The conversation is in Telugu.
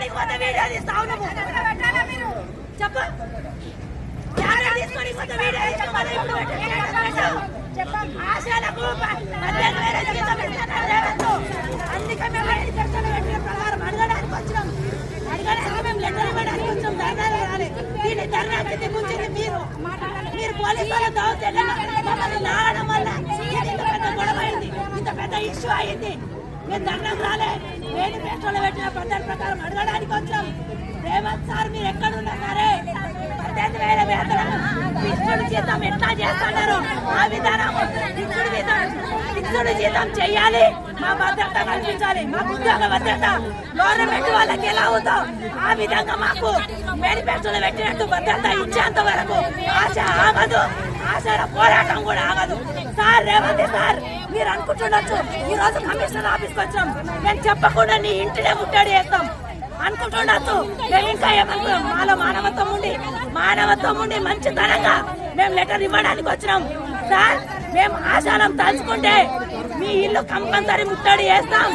తీసుకొని పోతే వీడియో తీస్తావు నువ్వు చెప్పు తీసుకొని పోతే వీడియో ఆశాలకు 18,000 జీతం పెడతాను అందుకే మేము పెట్టిన ప్రకారం అడగడానికి వచ్చినాం అడగడానికి మేము లెటర్ ఇవ్వడానికి వచ్చాం ధర్నాలు రాలే దీన్ని ధర్నా ముంచింది మీరు పోలీసులు దౌర్జన్యం మమ్మల్ని లాగడం వల్ల ఇంత పెద్ద గొడవ అయింది ఇంత పెద్ద ఇష్యూ అయింది మేము ధర్నాకు రాలే నేను పెట్రోల్ పెట్టిన పద్ధతి ప్రకారం అడగడానికి వచ్చాం రేవంత్ సార్ మీరు ఎక్కడున్నా సరే 18,000 వేతనం ఫిక్స్డ్ జీతం ఎట్లా చేస్తున్నారు ఆ విధానం ఫిక్స్డ్ జీతం చెయ్యాలి మా భద్రత కల్పించాలి మాకు ఉద్యోగ భద్రత గవర్నమెంట్ వాళ్ళకి ఎలా అవుతో ఆ విధంగా మాకు మేనిఫెస్టోలో పెట్టినట్టు భద్రత ఇచ్చేంత వరకు ఆశ ఆగదు ఆశల పోరాటం కూడా ఆగదు సార్ రేవంత్ సార్ మీరు అనుకుంటుండొచ్చు ఈ రోజు కమిషనర్ ఆఫీస్కి వచ్చాం నేను చెప్పకుండా నీ ఇంటినే ముట్టడి చేస్తాం అనుకుంటుండొచ్చు మేము ఇంకా ఏమనుకున్నాం మాలో మానవత్వం ఉండి మంచితనంగా మేము లెటర్ ఇవ్వడానికి వచ్చినాం సార్ మేము ఆశాలం తలుచుకుంటే మీ ఇల్లు కంపల్సరీ ముట్టడి చేస్తాం